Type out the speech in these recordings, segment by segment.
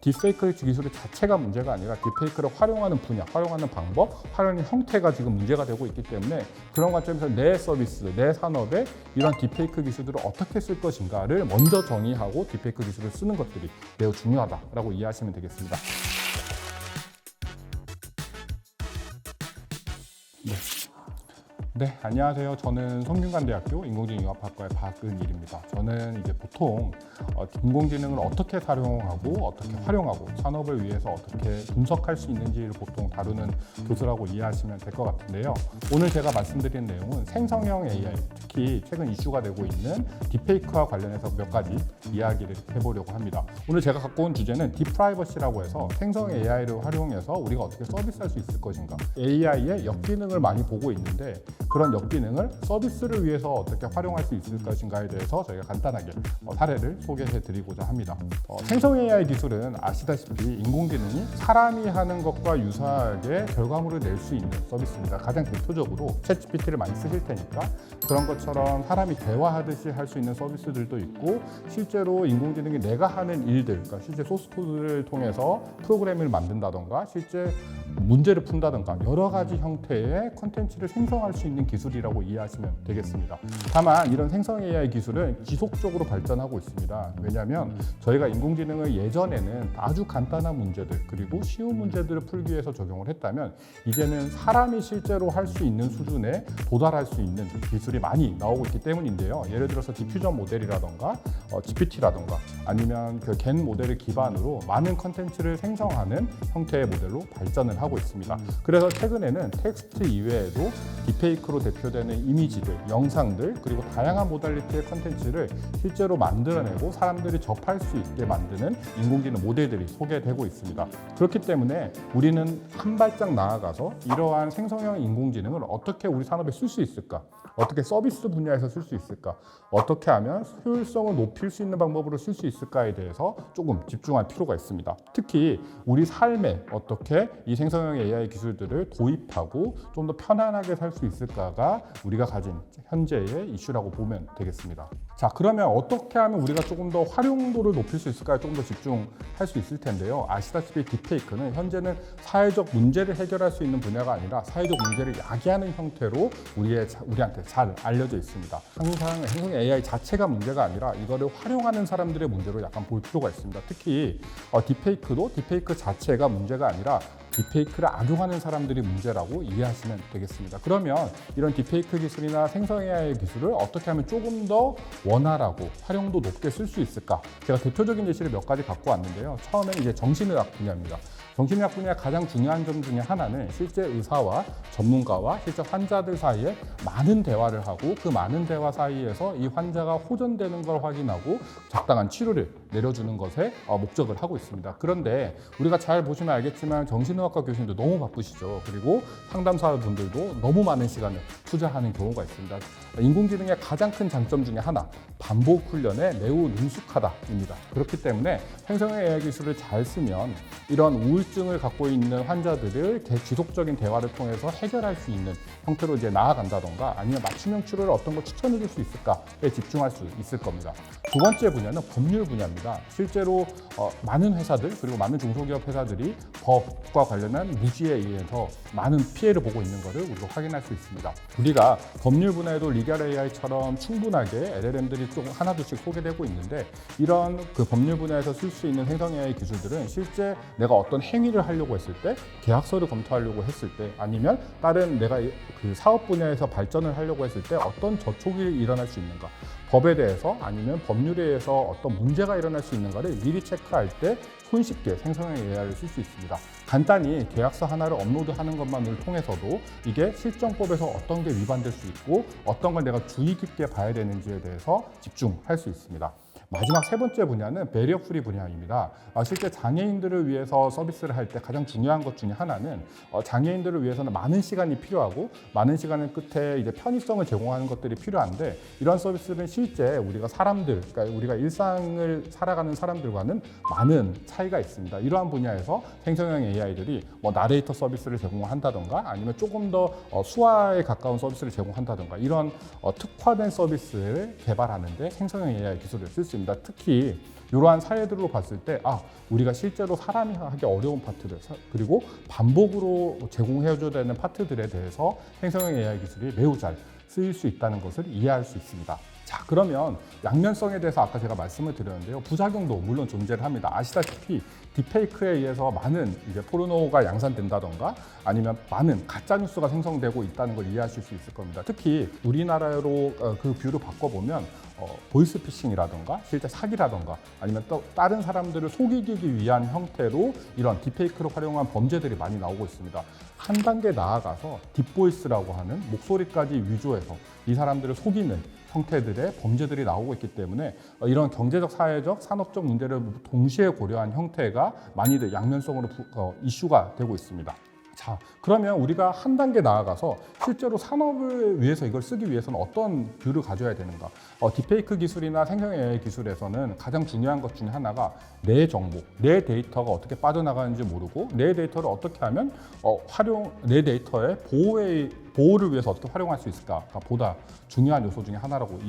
딥페이크 기술 자체가 문제가 아니라 딥페이크를 활용하는 분야, 활용하는 방법, 활용하는 형태가 지금 문제가 되고 있기 때문에 그런 관점에서 내 서비스, 내 산업에 이런 딥페이크 기술들을 어떻게 쓸 것인가를 먼저 정의하고 딥페이크 기술을 쓰는 것들이 매우 중요하다라고 이해하시면 되겠습니다. 네, 안녕하세요. 저는 성균관대학교 인공지능융합학과의 박은일입니다. 저는 이제 보통 인공지능을 어떻게 사용하고 어떻게 활용하고 산업을 위해서 어떻게 분석할 수 있는지를 보통 다루는 교수라고 이해하시면 될 것 같은데요. 오늘 제가 말씀드린 내용은 생성형 AI, 특히 최근 이슈가 되고 있는 딥페이크와 관련해서 몇 가지 이야기를 해보려고 합니다. 오늘 제가 갖고 온 주제는 딥프라이버시라고 해서 생성 AI를 활용해서 우리가 어떻게 서비스할 수 있을 것인가. AI의 역기능을 많이 보고 있는데 그런 역기능을 서비스를 위해서 어떻게 활용할 수 있을 것인가에 대해서 저희가 간단하게 사례를 소개해 드리고자 합니다. 생성 AI 기술은 아시다시피 인공지능이 사람이 하는 것과 유사하게 결과물을 낼 수 있는 서비스입니다. 가장 대표적으로 챗GPT를 많이 쓰실 테니까 그런 것처럼 사람이 대화하듯이 할 수 있는 서비스들도 있고 실제로 인공지능이 내가 하는 일들, 그러니까 실제 소스코드를 통해서 프로그램을 만든다던가 실제 문제를 푼다던가 여러 가지 형태의 콘텐츠를 생성할 수 있는 기술이라고 이해하시면 되겠습니다. 다만 이런 생성 AI 기술은 지속적으로 발전하고 있습니다. 왜냐하면 저희가 인공지능을 예전에는 아주 간단한 문제들 그리고 쉬운 문제들을 풀기 위해서 적용을 했다면 이제는 사람이 실제로 할 수 있는 수준에 도달할 수 있는 기술이 많이 나오고 있기 때문인데요. 예를 들어서 디퓨전 모델이라던가 GPT라던가 아니면 그 겐 모델을 기반으로 많은 콘텐츠를 생성하는 형태의 모델로 발전을 하고 있습니다. 그래서 최근에는 텍스트 이외에도 딥페이크로 대표되는 이미지들, 영상들 그리고 다양한 모달리티의 콘텐츠를 실제로 만들어내고 사람들이 접할 수 있게 만드는 인공지능 모델들이 소개되고 있습니다. 그렇기 때문에 우리는 한 발짝 나아가서 이러한 생성형 인공지능을 어떻게 우리 산업에 쓸 수 있을까? 어떻게 서비스 분야에서 쓸 수 있을까? 어떻게 하면 효율성을 높일 수 있는 방법으로 쓸 수 있을까에 대해서 조금 집중할 필요가 있습니다. 특히 우리 삶에 어떻게 이 생성형 AI 기술들을 도입하고 좀 더 편안하게 살 수 있을까가 우리가 가진 현재의 이슈라고 보면 되겠습니다. 자, 그러면 어떻게 하면 우리가 조금 더 활용도를 높일 수 있을까에 조금 더 집중할 수 있을 텐데요. 아시다시피 딥페이크는 현재는 사회적 문제를 해결할 수 있는 분야가 아니라 사회적 문제를 야기하는 형태로 우리한테 잘 알려져 있습니다. 항상 생성 AI 자체가 문제가 아니라 이거를 활용하는 사람들의 문제로 약간 볼 필요가 있습니다. 특히 딥페이크도 딥페이크 자체가 문제가 아니라 딥페이크를 악용하는 사람들이 문제라고 이해하시면 되겠습니다. 그러면 이런 딥페이크 기술이나 생성 AI 기술을 어떻게 하면 조금 더 원활하고 활용도 높게 쓸 수 있을까? 제가 대표적인 예시를 몇 가지 갖고 왔는데요. 처음에는 이제 정신의학 분야입니다. 정신의학 분야의 가장 중요한 점 중에 하나는 실제 의사와 전문가와 실제 환자들 사이에 많은 대화를 하고 그 많은 대화 사이에서 이 환자가 호전되는 걸 확인하고 적당한 치료를 내려주는 것에 목적을 하고 있습니다. 그런데 우리가 잘 보시면 알겠지만 정신의학과 교수님도 너무 바쁘시죠. 그리고 상담사분들도 너무 많은 시간을 투자하는 경우가 있습니다. 인공지능의 가장 큰 장점 중에 하나, 반복 훈련에 매우 능숙하다입니다. 그렇기 때문에 생성 AI 기술을 잘 쓰면 이런 우울증을 갖고 있는 환자들을 지속적인 대화를 통해서 해결할 수 있는 형태로 이제 나아간다던가 아니면 맞춤형 치료를 어떤 걸 추천해 줄 수 있을까에 집중할 수 있을 겁니다. 두 번째 분야는 법률 분야입니다. 실제로 많은 회사들 그리고 많은 중소기업 회사들이 법과 관련한 무지에 의해서 많은 피해를 보고 있는 것을 우리가 확인할 수 있습니다. 우리가 법률 분야에도 리갈 AI처럼 충분하게 LLM들이 조금 하나둘씩 소개되고 있는데 이런 그 법률 분야에서 쓸 수 있는 생성 AI 기술들은 실제 내가 어떤 행위를 하려고 했을 때 계약서를 검토하려고 했을 때 아니면 다른 내가 그 사업 분야에서 발전을 하려고 했을 때 어떤 저촉이 일어날 수 있는가 법에 대해서 아니면 법률에 의해서 어떤 문제가 일어날 수 있는가를 미리 체크할 때 손쉽게 생성형 AI를 쓸 수 있습니다. 간단히 계약서 하나를 업로드하는 것만을 통해서도 이게 실정법에서 어떤 게 위반될 수 있고 어떤 걸 내가 주의 깊게 봐야 되는지에 대해서 집중할 수 있습니다. 마지막 세 번째 분야는 배리어 프리 분야입니다. 실제 장애인들을 위해서 서비스를 할 때 가장 중요한 것 중에 하나는 장애인들을 위해서는 많은 시간이 필요하고 많은 시간의 끝에 이제 편의성을 제공하는 것들이 필요한데 이런 서비스는 실제 우리가 그러니까 우리가 일상을 살아가는 사람들과는 많은 차이가 있습니다. 이러한 분야에서 생성형 AI들이 나레이터 서비스를 제공한다던가 아니면 조금 더 수화에 가까운 서비스를 제공한다던가 이런 특화된 서비스를 개발하는데 생성형 AI 기술을 쓸 수 있는 있습니다. 특히 이러한 사례들로 봤을 때 우리가 실제로 사람이 하기 어려운 파트들 그리고 반복으로 제공해줘야 되는 파트들에 대해서 생성형 AI 기술이 매우 잘 쓰일 수 있다는 것을 이해할 수 있습니다. 자, 그러면 양면성에 대해서 아까 제가 말씀을 드렸는데요. 부작용도 물론 존재를 합니다. 아시다시피 딥페이크에 의해서 많은 이제 포르노가 양산된다던가 아니면 많은 가짜 뉴스가 생성되고 있다는 걸 이해하실 수 있을 겁니다. 특히 우리나라로 그 뷰를 바꿔보면 보이스피싱이라던가 실제 사기라던가 아니면 또 다른 사람들을 속이기 위한 형태로 이런 딥페이크를 활용한 범죄들이 많이 나오고 있습니다. 한 단계 나아가서 딥보이스라고 하는 목소리까지 위조해서 이 사람들을 속이는 형태들의 범죄들이 나오고 있기 때문에 이런 경제적, 사회적, 산업적 문제를 동시에 고려한 형태가 많이들 양면성으로 이슈가 되고 있습니다. 자, 그러면 우리가 한 단계 나아가서 실제로 산업을 위해서 이걸 쓰기 위해서는 어떤 뷰를 가져야 되는가? 딥페이크 기술이나 생성 AI 기술에서는 가장 중요한 것 중에 하나가 내 정보, 내 데이터가 어떻게 빠져나가는지 모르고 내 데이터를 어떻게 하면 내 데이터의 보호를 위해서 어떻게 활용할 수 있을까가 보다 중요한 요소 중에 하나라고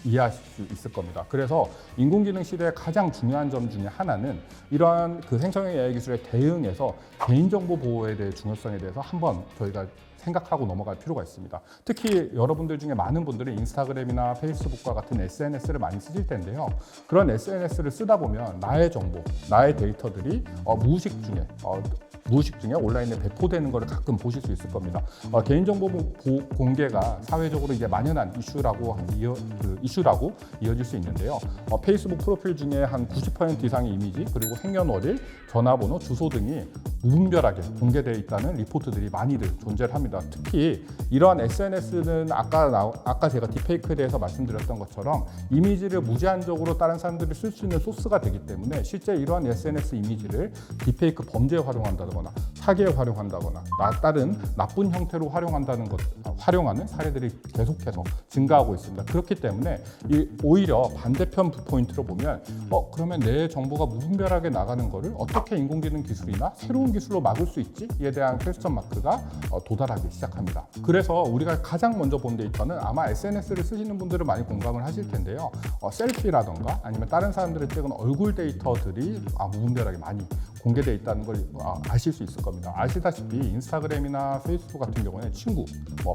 이해하실 수 있을 겁니다. 그래서 인공지능 시대의 가장 중요한 점 중에 하나는 이러한 그 생성형 AI 기술에 대응해서 개인정보 보호에 대해 중요성에 대해서 한번 저희가 생각하고 넘어갈 필요가 있습니다. 특히 여러분들 중에 많은 분들이 인스타그램이나 페이스북과 같은 SNS를 많이 쓰실 텐데요. 그런 SNS를 쓰다 보면 나의 정보, 나의 데이터들이 무의식 중에 온라인에 배포되는 것을 가끔 보실 수 있을 겁니다. 개인정보 공개가 사회적으로 이제 만연한 이슈라고 이어질 수 있는데요. 페이스북 프로필 중에 한 90% 이상의 이미지 그리고 생년월일, 전화번호, 주소 등이 무분별하게 공개되어 있다는 리포트들이 많이들 존재를 합니다. 특히 이러한 SNS는 아까 제가 딥페이크에 대해서 말씀드렸던 것처럼 이미지를 무제한적으로 다른 사람들이 쓸 수 있는 소스가 되기 때문에 실제 이러한 SNS 이미지를 딥페이크 범죄에 활용한다거나 사기에 활용한다거나 다른 나쁜 형태로 활용하는 사례들이 계속해서 증가하고 있습니다. 그렇기 때문에 오히려 반대편 포인트로 보면 그러면 내 정보가 무분별하게 나가는 거를 어떻게 인공지능 기술이나 새로운 기술로 막을 수 있지? 이에 대한 퀘스천 마크가 도달하기 시작합니다. 그래서 우리가 가장 먼저 본 데이터는 아마 SNS를 쓰시는 분들은 많이 공감을 하실 텐데요. 셀피라던가 아니면 다른 사람들이 찍은 얼굴 데이터들이 무분별하게 많이 공개되어 있다는 걸 아실 수 있을 겁니다. 아시다시피 인스타그램이나 페이스북 같은 경우는 친구,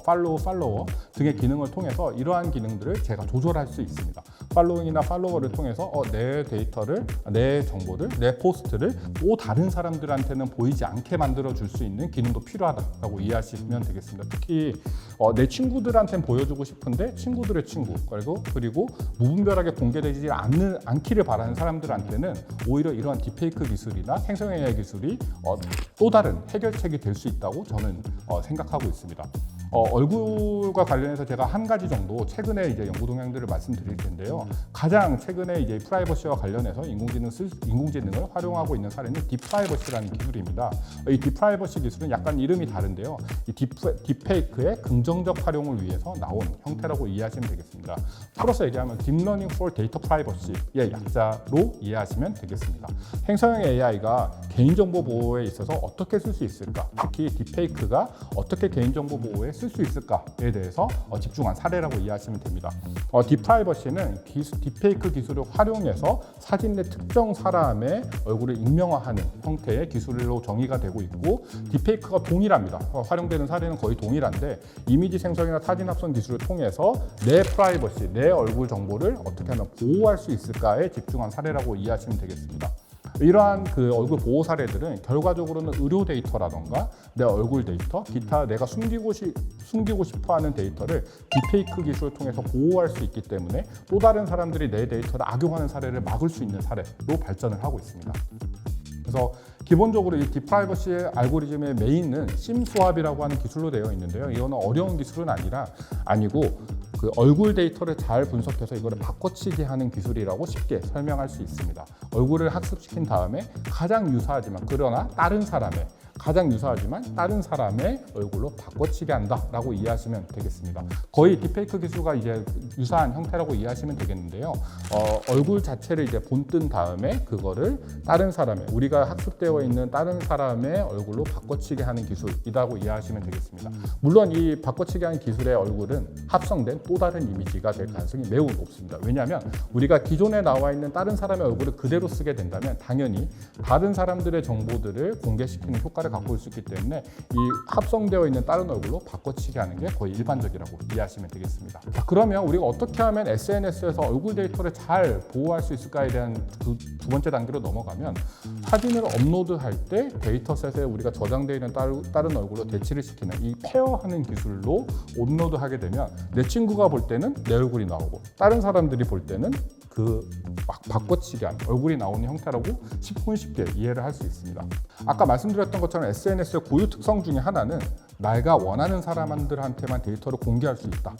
팔로워 등의 기능을 통해서 이러한 기능들을 제가 조절할 수 있습니다. 팔로잉이나 팔로워를 통해서 내 데이터를, 내 정보를, 내 포스트를 또 다른 사람들한테는 보이지 않게 만들어 줄 수 있는 기능도 필요하다고 이해하시면 되겠습니다. 특히 내 친구들한테는 보여주고 싶은데 친구들의 친구 그리고 무분별하게 공개되지 않기를 바라는 사람들한테는 오히려 이러한 딥페이크 기술이나 생성 AI 기술이 또 다른 해결책이 될 수 있다고 저는 생각하고 있습니다. 얼굴과 관련해서 제가 한 가지 정도 최근에 이제 연구 동향들을 말씀드릴 텐데요. 가장 최근에 이제 프라이버시와 관련해서 인공지능을 활용하고 있는 사례는 딥프라이버시라는 기술입니다. 이 딥프라이버시 기술은 약간 이름이 다른데요. 이 딥페이크의 긍정적 활용을 위해서 나온 형태라고 이해하시면 되겠습니다. 풀어서 얘기하면 딥러닝 for data privacy의 약자로 이해하시면 되겠습니다. 생성형 AI가 개인정보 보호에 있어서 어떻게 쓸 수 있을까? 특히 딥페이크가 어떻게 개인정보 보호에 쓸 수 있을까에 대해서 집중한 사례라고 이해하시면 됩니다. 딥프라이버시는 딥페이크 기술을 활용해서 사진 내 특정 사람의 얼굴을 익명화하는 형태의 기술로 정의가 되고 있고 딥페이크가 동일합니다. 활용되는 사례는 거의 동일한데 이미지 생성이나 사진 합성 기술을 통해서 내 프라이버시, 내 얼굴 정보를 어떻게 하면 보호할 수 있을까에 집중한 사례라고 이해하시면 되겠습니다. 이러한 그 얼굴 보호 사례들은 결과적으로는 의료 데이터라던가 내 얼굴 데이터, 기타 내가 숨기고 싶어하는 데이터를 딥페이크 기술을 통해서 보호할 수 있기 때문에 또 다른 사람들이 내 데이터를 악용하는 사례를 막을 수 있는 사례로 발전을 하고 있습니다. 그래서 기본적으로 이 딥프라이버시의 알고리즘의 메인은 심스왑이라고 하는 기술로 되어 있는데요. 이거는 어려운 기술은 아니고 그 얼굴 데이터를 잘 분석해서 이거를 바꿔치기 하는 기술이라고 쉽게 설명할 수 있습니다. 얼굴을 학습시킨 다음에 가장 유사하지만 그러나 다른 사람의 가장 유사하지만 다른 사람의 얼굴로 바꿔치기 한다라고 이해하시면 되겠습니다. 거의 딥페이크 기술과 이제 유사한 형태라고 이해하시면 되겠는데요. 얼굴 자체를 이제 본뜬 다음에 그거를 다른 사람의, 우리가 학습되어 있는 다른 사람의 얼굴로 바꿔치기 하는 기술이라고 이해하시면 되겠습니다. 물론 이 바꿔치기 하는 기술의 얼굴은 합성된 또 다른 이미지가 될 가능성이 매우 높습니다. 왜냐하면 우리가 기존에 나와 있는 다른 사람의 얼굴을 그대로 쓰게 된다면 당연히 다른 사람들의 정보들을 공개시키는 효과를 갖고 올 수 있기 때문에 이 합성되어 있는 다른 얼굴로 바꿔치기 하는 게 거의 일반적이라고 이해하시면 되겠습니다. 자, 그러면 우리가 어떻게 하면 SNS에서 얼굴 데이터를 잘 보호할 수 있을까에 대한 두 번째 단계로 넘어가면, 사진을 업로드할 때 데이터셋에 우리가 저장되어 있는 다른 얼굴로 대치를 시키는 이 페어하는 기술로 업로드하게 되면 내 친구가 볼 때는 내 얼굴이 나오고 다른 사람들이 볼 때는 그 막 바꿔치기 한 얼굴이 나오는 형태라고 쉽게 이해를 할 수 있습니다. 아까 말씀드렸던 것처럼 SNS의 고유 특성 중에 하나는 내가 원하는 사람들한테만 데이터를 공개할 수 있다.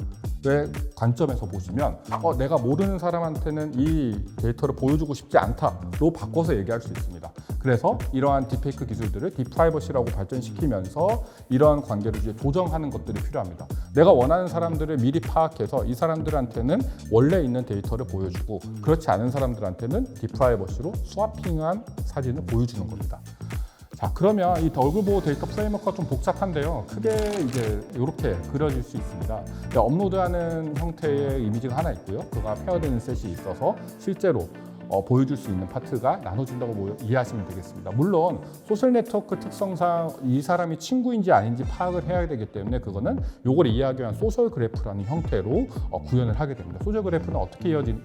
의 관점에서 보시면 내가 모르는 사람한테는 이 데이터를 보여주고 싶지 않다로 바꿔서 얘기할 수 있습니다. 그래서 이러한 딥페이크 기술들을 딥프라이버시라고 발전시키면서 이러한 관계를 이제 조정하는 것들이 필요합니다. 내가 원하는 사람들을 미리 파악해서 이 사람들한테는 원래 있는 데이터를 보여주고, 그렇지 않은 사람들한테는 딥프라이버시로 스와핑한 사진을 보여주는 겁니다. 자, 그러면 이 얼굴 보호 데이터 프레임워크가 좀 복잡한데요. 크게 이제 이렇게 그려질 수 있습니다. 업로드하는 형태의 이미지가 하나 있고요. 그가 페어되는 셋이 있어서 실제로 보여줄 수 있는 파트가 나눠진다고 이해하시면 되겠습니다. 물론 소셜 네트워크 특성상 이 사람이 친구인지 아닌지 파악을 해야 되기 때문에 그거는 요걸 이해하기 위한 소셜 그래프라는 형태로 구현을 하게 됩니다. 소셜 그래프는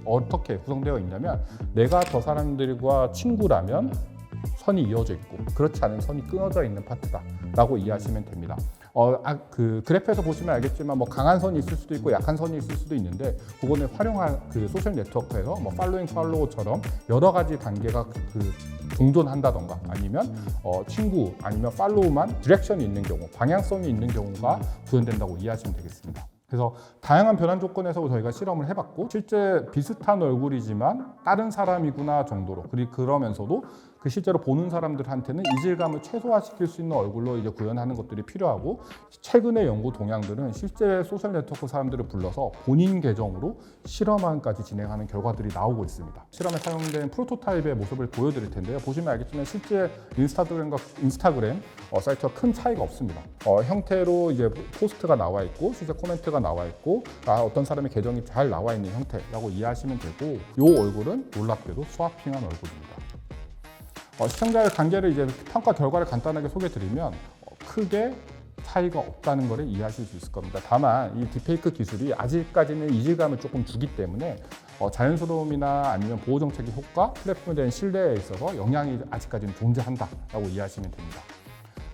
어떻게 구성되어 있냐면, 내가 저 사람들과 친구라면 선이 이어져 있고 그렇지 않은 선이 끊어져 있는 파트다라고 이해하시면 됩니다. 그 그래프에서 보시면 알겠지만 강한 선이 있을 수도 있고 약한 선이 있을 수도 있는데, 그거는 활용한 그 소셜 네트워크에서 팔로잉 팔로우처럼 여러 가지 단계가 공존한다던가, 아니면 친구 아니면 팔로우만 디렉션이 있는 경우, 방향성이 있는 경우가 구현된다고 이해하시면 되겠습니다. 그래서 다양한 변환 조건에서 저희가 실험을 해봤고, 실제 비슷한 얼굴이지만 다른 사람이구나 정도로, 그러면서도 그 실제로 보는 사람들한테는 이질감을 최소화시킬 수 있는 얼굴로 이제 구현하는 것들이 필요하고, 최근의 연구 동향들은 실제 소셜 네트워크 사람들을 불러서 본인 계정으로 실험안까지 진행하는 결과들이 나오고 있습니다. 실험에 사용된 프로토타입의 모습을 보여드릴 텐데요. 보시면 알겠지만 실제 인스타그램 사이트와 큰 차이가 없습니다. 형태로 이제 포스트가 나와 있고 실제 코멘트가 나와 있고 어떤 사람의 계정이 잘 나와 있는 형태라고 이해하시면 되고, 이 얼굴은 놀랍게도 스와핑한 얼굴입니다. 시청자의 관계를 이제 평가 결과를 간단하게 소개드리면 크게 차이가 없다는 것을 이해하실 수 있을 겁니다. 다만 이 딥페이크 기술이 아직까지는 이질감을 조금 주기 때문에 자연스러움이나 아니면 보호 정책의 효과, 플랫폼에 대한 신뢰에 있어서 영향이 아직까지는 존재한다라고 이해하시면 됩니다.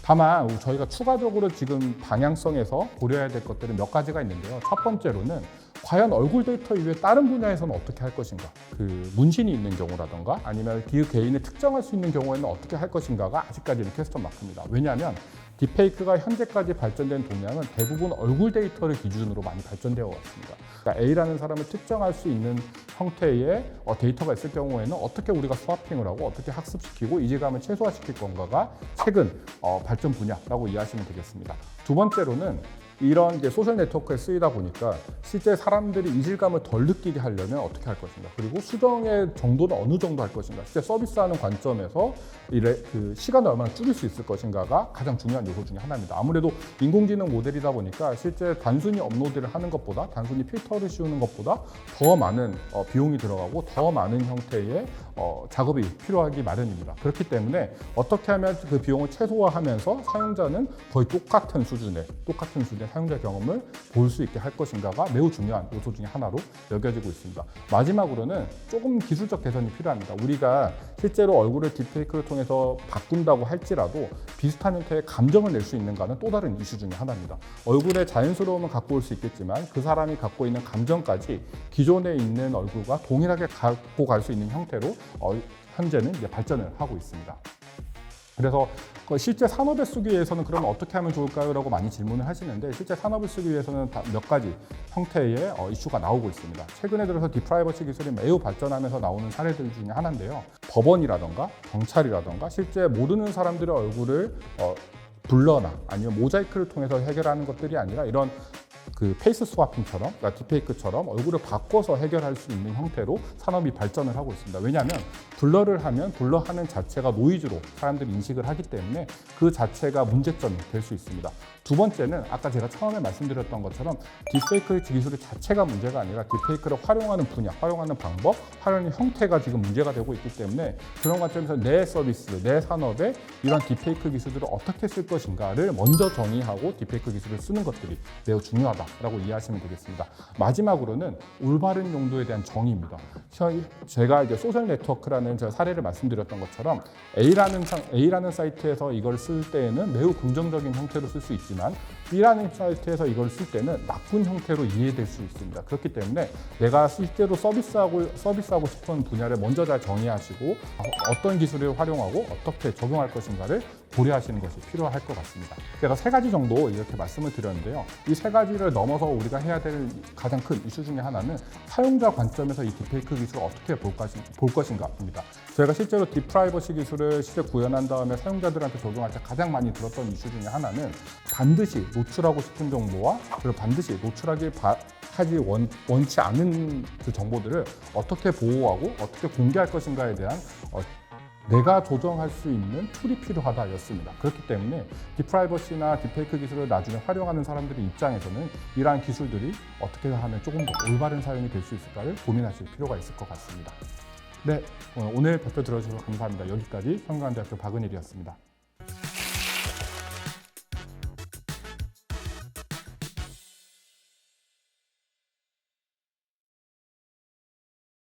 다만 저희가 추가적으로 지금 방향성에서 고려해야 될 것들은 몇 가지가 있는데요. 첫 번째로는 과연 얼굴 데이터 이외에 다른 분야에서는 어떻게 할 것인가, 그 문신이 있는 경우라던가 아니면 그 개인을 특정할 수 있는 경우에는 어떻게 할 것인가가 아직까지는 퀘스천 마크입니다. 왜냐하면 딥페이크가 현재까지 발전된 동향은 대부분 얼굴 데이터를 기준으로 많이 발전되어 왔습니다. 그러니까 A라는 사람을 특정할 수 있는 형태의 데이터가 있을 경우에는 어떻게 우리가 스와핑을 하고 어떻게 학습시키고 이질감을 최소화시킬 건가가 최근 발전 분야라고 이해하시면 되겠습니다. 두 번째로는 이런 소셜 네트워크에 쓰이다 보니까 실제 사람들이 이질감을 덜 느끼게 하려면 어떻게 할 것인가, 그리고 수정의 정도는 어느 정도 할 것인가, 실제 서비스하는 관점에서 그 시간을 얼마나 줄일 수 있을 것인가가 가장 중요한 요소 중에 하나입니다. 아무래도 인공지능 모델이다 보니까 실제 단순히 업로드를 하는 것보다, 단순히 필터를 씌우는 것보다 더 많은 비용이 들어가고 더 많은 형태의 작업이 필요하기 마련입니다. 그렇기 때문에 어떻게 하면 그 비용을 최소화하면서 사용자는 거의 똑같은 수준의 사용자 경험을 볼 수 있게 할 것인가가 매우 중요한 요소 중에 하나로 여겨지고 있습니다. 마지막으로는 조금 기술적 개선이 필요합니다. 우리가 실제로 얼굴을 딥페이크를 통해서 바꾼다고 할지라도 비슷한 형태의 감정을 낼 수 있는가는 또 다른 이슈 중에 하나입니다. 얼굴의 자연스러움을 갖고 올 수 있겠지만 그 사람이 갖고 있는 감정까지 기존에 있는 얼굴과 동일하게 갖고 갈 수 있는 형태로 현재는 이제 발전을 하고 있습니다. 그래서 실제 산업에 쓰기 위해서는 그러면 어떻게 하면 좋을까요? 라고 많이 질문을 하시는데 실제 산업을 쓰기 위해서는 몇 가지 형태의 이슈가 나오고 있습니다. 최근에 들어서 디프라이버시 기술이 매우 발전하면서 나오는 사례들 중에 하나인데요. 법원이라던가 경찰이라던가 실제 모르는 사람들의 얼굴을 블러나 아니면 모자이크를 통해서 해결하는 것들이 아니라 이런 그 페이스 스와핑처럼, 그러니까 딥페이크처럼 얼굴을 바꿔서 해결할 수 있는 형태로 산업이 발전을 하고 있습니다. 왜냐하면 블러를 하면 블러하는 자체가 노이즈로 사람들이 인식을 하기 때문에 그 자체가 문제점이 될 수 있습니다. 두 번째는 아까 제가 처음에 말씀드렸던 것처럼 딥페이크 기술 자체가 문제가 아니라 딥페이크를 활용하는 분야, 활용하는 방법, 활용하는 형태가 지금 문제가 되고 있기 때문에 그런 관점에서 내 서비스, 내 산업에 이런 딥페이크 기술들을 어떻게 쓸 것인가를 먼저 정의하고 딥페이크 기술을 쓰는 것들이 매우 중요하다라고 이해하시면 되겠습니다. 마지막으로는 올바른 용도에 대한 정의입니다. 제가 이제 소셜 네트워크라는 제가 사례를 말씀드렸던 것처럼 A라는 사이트에서 이걸 쓸 때에는 매우 긍정적인 형태로 쓸 수 있지만 B라는 사이트에서 이걸 쓸 때는 나쁜 형태로 이해될 수 있습니다. 그렇기 때문에 내가 실제로 서비스하고 싶은 분야를 먼저 잘 정의하시고 어떤 기술을 활용하고 어떻게 적용할 것인가를 고려하시는 것이 필요할 것 같습니다. 제가 세 가지 정도 이렇게 말씀을 드렸는데요. 이 세 가지를 넘어서 우리가 해야 될 가장 큰 이슈 중에 하나는 사용자 관점에서 이 딥페이크 기술을 어떻게 볼 것인가입니다. 저희가 실제로 딥프라이버시 기술을 실제 구현한 다음에 사용자들한테 적용할 때 가장 많이 들었던 이슈 중에 하나는 반드시 노출하고 싶은 정보와 그리고 반드시 노출하지 원치 않은 그 정보들을 어떻게 보호하고 어떻게 공개할 것인가에 대한 내가 조정할 수 있는 툴이 필요하다였습니다. 그렇기 때문에 딥프라이버시나 딥페이크 기술을 나중에 활용하는 사람들의 입장에서는 이러한 기술들이 어떻게 하면 조금 더 올바른 사용이 될 수 있을까를 고민하실 필요가 있을 것 같습니다. 네, 오늘 발표 들어주셔서 감사합니다. 여기까지 성균관대학교 박은일이었습니다.